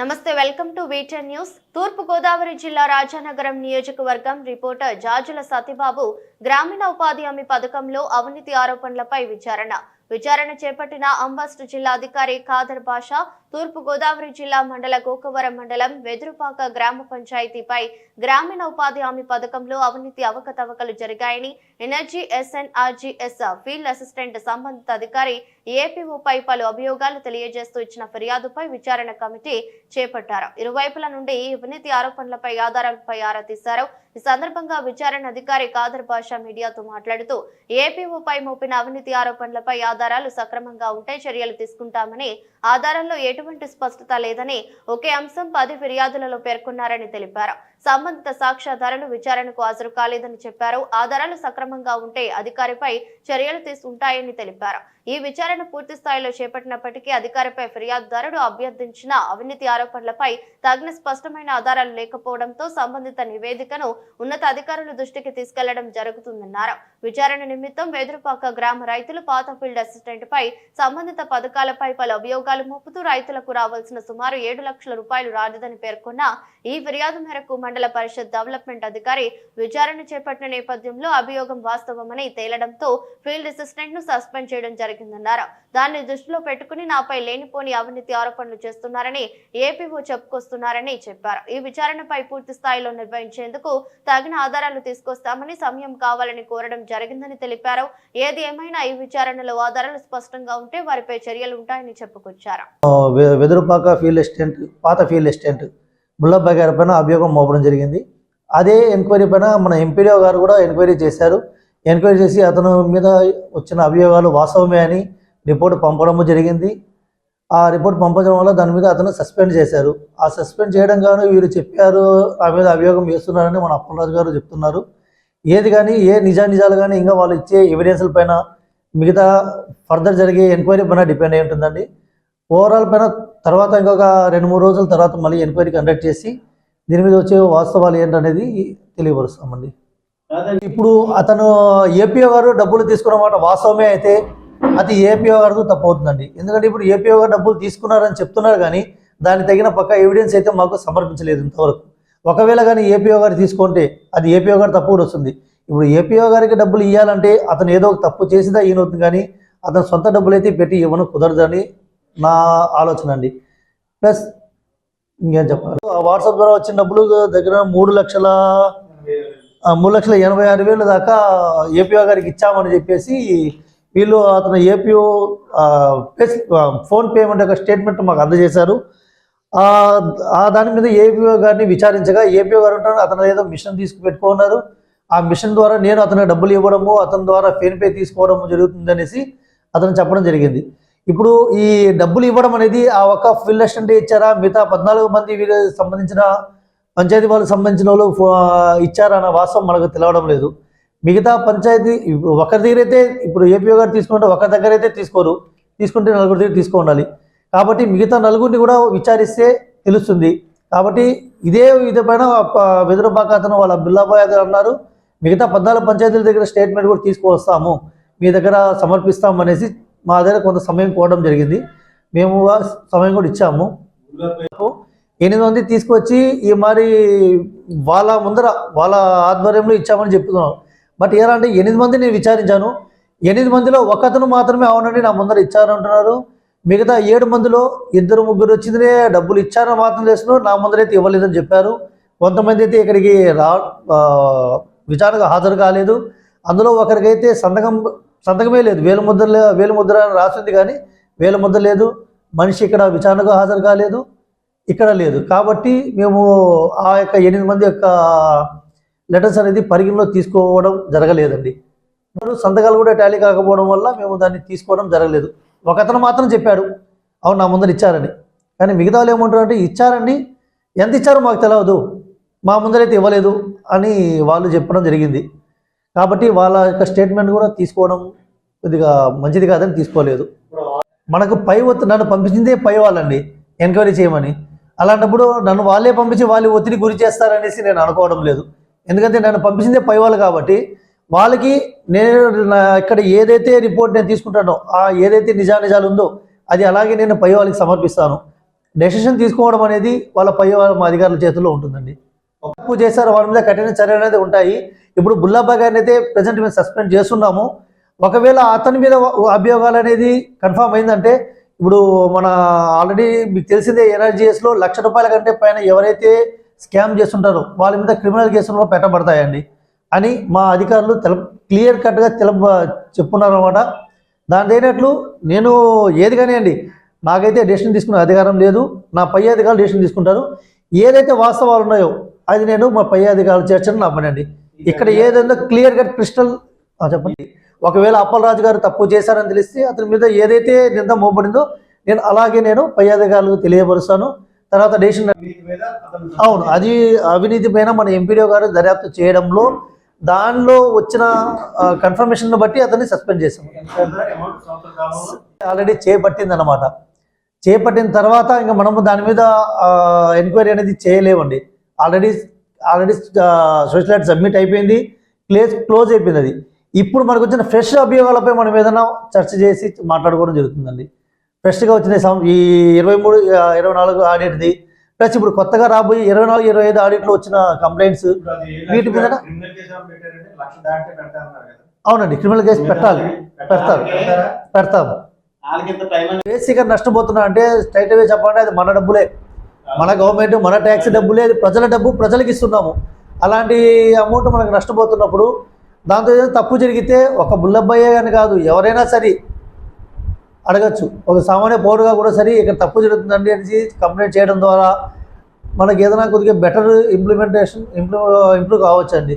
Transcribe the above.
నమస్తే welcome to వీటెన్ news. తూర్పు గోదావరి జిల్లా రాజానగరం నియోజకవర్గం రిపోర్టర్ జాజుల సతీబాబు గ్రామీణ ఉపాధి హామీ పథకంలో అవినీతి ఆరోపణలపై విచారణ చేపట్టిన అంబస్ట్ జిల్లా అధికారి ఖాదర్ బాషా తూర్పు గోదావరి జిల్లా మండల గోకవరం మండలం వెదురుపాక గ్రామ పంచాయతీపై గ్రామీణ ఉపాధి హామీ పథకంలో అవినీతి అవకతవకలు జరిగాయని ఎనర్జీ ఎస్ఎన్ఆర్జీఎస్ ఫీల్డ్ అసిస్టెంట్ సంబంధిత అధికారి ఏపీఓపై పలు అభియోగాలు తెలియజేస్తూ ఇచ్చిన ఫిర్యాదుపై విచారణ కమిటీ చేపట్టారు. ఇరువైపుల నుండి అవినీతి ఆరోపణలపై ఆధారాలపై ఆరా తీశారు. ఈ సందర్భంగా విచారణ అధికారి ఖాదర్ బాషా మీడియాతో మాట్లాడుతూ ఏపీఓపై మోపిన అవినీతి ఆరోపణలపై ఆధారాలు సక్రమంగా ఉంటే చర్యలు తీసుకుంటామని, ఆధారంలో ఎటువంటి స్పష్టత లేదని, ఒకే అంశం 10 ఫిర్యాదులలో పేర్కొన్నారని తెలిపారు. సంబంధిత సాక్ష్యాధారులు విచారణకు హాజరు కాలేదని చెప్పారు. ఆధారాలు సక్రమంగా ఉంటే అధికారిపై చర్యలు తీసుకుంటాయని తెలిపారు. ఈ విచారణ పూర్తి స్థాయిలో చేపట్టినప్పటికీ అధికారిపై ఫిర్యాదుదారుడు అభ్యర్థించిన అవినీతి ఆరోపణలపై తగిన స్పష్టమైన ఆధారాలు లేకపోవడంతో సంబంధిత నివేదికను ఉన్నత అధికారుల దృష్టికి తీసుకెళ్లడం జరుగుతుందన్నారు. విచారణ నిమిత్తం వెదురుపాక గ్రామ రైతులు పాత ఫీల్డ్ అసిస్టెంట్ పై సంబంధిత పథకాలపై పలు అభియోగాలు మోపుతూ రైతులకు రావాల్సిన సుమారు 7 లక్షల రూపాయలు రాలేదని పేర్కొన్న ఈ ఫిర్యాదు మేరకు మండల పరిషత్ డెవలప్మెంట్ అధికారి విచారణ చేపట్టిన నేపథ్యంలో అభియోగం వాస్తవమని తేలడంతో ఫీల్డ్ అసిస్టెంట్ ను సస్పెండ్ చేయడం జరిగిందన్నారు. దాన్ని దృష్టిలో పెట్టుకుని నాపై లేనిపోని అవినీతి ఆరోపణలు చేస్తున్నారని ఏపీఓ చెప్పుకొస్తున్నారని చెప్పారు. ఈ విచారణపై పూర్తి స్థాయిలో నిర్వహించేందుకు తగిన ఆధారాలు తీసుకొస్తామని, సమయం కావాలని కోరడం జరిగిందని తెలిపారు. ఏది ఏమైనా ఈ విచారణలో ఆధారాలు స్పష్టంగా ఉంటే వారిపై చర్యలు ఉంటాయని చెప్పుకొచ్చారు. వెదురుపాక ఫీల్డ్ అసిస్టెంట్, పాత ఫీల్డ్ అసిస్టెంట్ ముల్లబ్బాయి గారి పైన అభియోగం మోపడం జరిగింది. అదే ఎంక్వైరీ పైన మన ఎంపీడీఓ గారు కూడా ఎంక్వైరీ చేశారు. ఎంక్వైరీ చేసి అతను మీద వచ్చిన అభియోగాలు వాస్తవమే అని రిపోర్ట్ పంపడం జరిగింది. ఆ రిపోర్ట్ పంపడం వల్ల దాని మీద అతను సస్పెండ్ చేశారు. ఆ సస్పెండ్ చేయడం గాను వీరు చెప్పారు ఆ మీద అభియోగం వేస్తున్నారని మన అప్పలరాజు గారు చెప్తున్నారు. ఏది కానీ ఏ నిజాలు కానీ ఇంకా వాళ్ళు ఇచ్చే ఎవిడెన్స్ల పైన మిగతా ఫర్దర్ జరిగే ఎంక్వైరీ పైన డిపెండ్ అయి ఉంటుందండి. ఓవరాల్ పైన తర్వాత ఇంకొక 2-3 రోజుల తర్వాత మళ్ళీ ఎంక్వైరీ కండక్ట్ చేసి దీని మీద వచ్చే వాస్తవాలు ఏంటనేది తెలియపరుస్తామండి. ఇప్పుడు అతను ఏపీఓ గారు డబ్బులు తీసుకున్న మాట వాస్తవమే అయితే అది ఏపీఓ గారితో తప్పు అవుతుందండి. ఎందుకంటే ఇప్పుడు ఏపీఓ గారు డబ్బులు తీసుకున్నారని చెప్తున్నారు కానీ దానికి తగిన పక్క ఎవిడెన్స్ అయితే మాకు సమర్పించలేదు ఇంతవరకు. ఒకవేళ కానీ ఏపీఓ గారు తీసుకుంటే అది ఏపీఓ గారు తప్పు కూడా వస్తుంది. ఇప్పుడు ఏపీఓ గారికి డబ్బులు ఇవ్వాలంటే అతను ఏదో ఒక తప్పు చేసిదా ఈయనవుతుంది, కానీ అతను సొంత డబ్బులు అయితే పెట్టి ఇవ్వను కుదరదని నా ఆలోచన అండి. ప్లస్ ఇంకేం చెప్పాలి, వాట్సాప్ ద్వారా వచ్చిన డబ్బులు దగ్గర 3,86,000 దాకా ఏపీఓ గారికి ఇచ్చామని చెప్పేసి వీళ్ళు అతను ఏపీఓ ఫోన్ పేమెంట్ యొక్క స్టేట్మెంట్ మాకు అందజేశారు. దాని మీద ఏపీఓ గారిని విచారించగా ఏపీఓ గారు ఉంటారు అతను ఏదో మిషన్ తీసుకుపెట్టుకున్నారు. ఆ మిషన్ ద్వారా నేను అతనికి డబ్బులు ఇవ్వడము, అతని ద్వారా ఫోన్పే తీసుకోవడము జరుగుతుంది అనేసి అతను చెప్పడం జరిగింది. ఇప్పుడు ఈ డబ్బులు ఇవ్వడం అనేది ఆ ఒక్క ఫీల్డ్ అసిస్టెంట్ ఇచ్చారా, మిగతా 14 మంది వీళ్ళకి సంబంధించిన పంచాయతీ వాళ్ళకి సంబంధించిన వాళ్ళు ఇచ్చారా అన్న వాస్తవం మనకు తెలవడం లేదు. మిగతా పంచాయతీ ఒకరి దగ్గర అయితే ఇప్పుడు ఏపీఓ గారు తీసుకుంటే ఒకరి దగ్గర అయితే తీసుకోరు, తీసుకుంటే 4 దగ్గర తీసుకోవాలి. కాబట్టి మిగతా 4 కూడా విచారిస్తే తెలుస్తుంది. కాబట్టి ఇదే పైన వెదురుపాక అతను వాళ్ళ బిల్లాబాయ్ గారు అన్నారు మిగతా 14 పంచాయతీల దగ్గర స్టేట్మెంట్ కూడా తీసుకువస్తాము, మీ దగ్గర సమర్పిస్తాం అనేసి మా దగ్గర కొంత సమయం కోవడం జరిగింది. మేము సమయం కూడా ఇచ్చాము. 8 మంది తీసుకొచ్చి ఈ మరి వాళ్ళ ముందర వాళ్ళ ఆధ్వర్యంలో ఇచ్చామని చెప్తున్నాను. బట్ ఎలా అంటే 8 మంది నేను విచారించాను. 8 మందిలో ఒకతను మాత్రమే అవునండి నా ముందర ఇచ్చారంటున్నారు. మిగతా 7 మందిలో 2-3 వచ్చిందే డబ్బులు ఇచ్చారని మాత్రం చేస్తున్నారు, నా ముందరైతే ఇవ్వలేదని చెప్పారు. కొంతమంది అయితే ఇక్కడికి విచారణకు హాజరు కాలేదు. అందులో ఒకరికైతే సంతకమే లేదు, వేలుముద్ర రాసింది కానీ వేలుముద్ర లేదు. మనిషి ఇక్కడ విచారణకు హాజరు కాలేదు, ఇక్కడ లేదు. కాబట్టి మేము ఆ యొక్క 8 మంది యొక్క లెటర్స్ అనేది పరిగణలో తీసుకోవడం జరగలేదండి. సంతకాలు కూడా టాలీ కాకపోవడం వల్ల మేము దాన్ని తీసుకోవడం జరగలేదు. ఒకతను మాత్రం చెప్పాడు అవును నా ముందర ఇచ్చారని, కానీ మిగతా వాళ్ళు ఏమంటారంటే ఇచ్చారండి, ఎంత ఇచ్చారో మాకు తెలియదు, మా ముందరైతే ఇవ్వలేదు అని వాళ్ళు చెప్పడం జరిగింది. కాబట్టి వాళ్ళ యొక్క స్టేట్మెంట్ కూడా తీసుకోవడం కొద్దిగా మంచిది కాదని తీసుకోలేదు. మనకు నన్ను పంపించిందే పై వాళ్ళండి ఎంక్వైరీ చేయమని. అలాంటప్పుడు నన్ను వాళ్ళే పంపించి వాళ్ళు ఒత్తిడి గురి చేస్తారనేసి నేను అనుకోవడం లేదు. ఎందుకంటే నన్ను పంపించిందే పై వాళ్ళు కాబట్టి వాళ్ళకి నేను ఇక్కడ ఏదైతే రిపోర్ట్ నేను తీసుకుంటానో ఏదైతే నిజాలు ఉందో అది అలాగే నేను పై వాళ్ళకి సమర్పిస్తాను. డెసిషన్ తీసుకోవడం అనేది వాళ్ళ అధికారుల చేతుల్లో ఉంటుందండి. తప్పు చేశారు వాళ్ళ మీద కఠిన చర్యలు అనేది ఉంటాయి. ఇప్పుడు బుల్లాబాయ్ గారిని అయితే ప్రజెంట్ మేము సస్పెండ్ చేస్తున్నాము. ఒకవేళ అతని మీద అభియోగాలు అనేది కన్ఫామ్ అయిందంటే ఇప్పుడు మన ఆల్రెడీ మీకు తెలిసిందే ఎన్ఆర్జీఎస్లో ₹1,00,000 కంటే పైన ఎవరైతే స్కామ్ చేస్తుంటారో వాళ్ళ మీద క్రిమినల్ కేసులు పెట్టబడతాయండి అని మా అధికారులు క్లియర్ కట్గా చెప్పున్నారు అనమాట. దాని అయినట్లు నేను ఏది కానివ్వండి, నాకైతే డెసిషన్ తీసుకునే అధికారం లేదు. నా పై అధికారులు డెసిషన్ తీసుకుంటారు. ఏదైతే వాస్తవాలు ఉన్నాయో అది నేను మా పై అధికారులు చేర్చడం నా పని అండి. ఇక్కడ ఏదైనా క్లియర్ కట్ క్రిస్టల్ చెప్పండి. ఒకవేళ అప్పలరాజు గారు తప్పు చేశారని తెలిస్తే అతని మీద ఏదైతే నింద మోపడిందో నేను పై అధికారులకు తెలియపరుస్తాను. తర్వాత డెసిషన్ అవును, అది అవినీతి పైన మన ఎంపీడీఓ గారు దర్యాప్తు చేయడంలో దానిలో వచ్చిన కన్ఫర్మేషన్ బట్టి అతన్ని సస్పెండ్ చేశాం. ఆల్రెడీ చేపట్టింది అనమాట. చేపట్టిన తర్వాత ఇంకా మనము దాని మీద ఎంక్వైరీ అనేది చేయలేమండి. ఆల్రెడీ సోషల్ సబ్మిట్ అయిపోయింది, క్లోజ్ అయిపోయింది. అది ఇప్పుడు మనకు వచ్చిన ఫ్రెష్ అభియోగాలపై మనం ఏదైనా చర్చ చేసి మాట్లాడుకోవడం జరుగుతుందండి. ఫ్రెష్గా వచ్చిన ఈ 23, 24 ఆడిట్ది ప్లస్ ఇప్పుడు కొత్తగా రాబోయే 24, 25 ఆడిట్లో వచ్చిన కంప్లైంట్స్ వీటి మీద అవునండి క్రిమినల్ కేసు పెడతాము. బేసిక్గా నష్టపోతున్నా అంటే స్ట్రైట్ అవే చెప్పాలంటే అది మన డబ్బులే, మన గవర్నమెంట్, మన ట్యాక్స్ డబ్బులే, అది ప్రజల డబ్బు, ప్రజలకు ఇస్తున్నాము. అలాంటి అమౌంట్ మనకు నష్టపోతున్నప్పుడు దాంతో ఏదైనా తప్పు జరిగితే ఒక బుల్లబ్బాయే అని కాదు, ఎవరైనా సరే అడగచ్చు. ఒక సామాన్య పౌరుగా కూడా సరే ఇక్కడ తప్పు జరుగుతుందండి అని కంప్లైంట్ చేయడం ద్వారా మనకి ఏదైనా కొద్దిగా బెటర్ ఇంప్రూవ్ కావచ్చు అండి.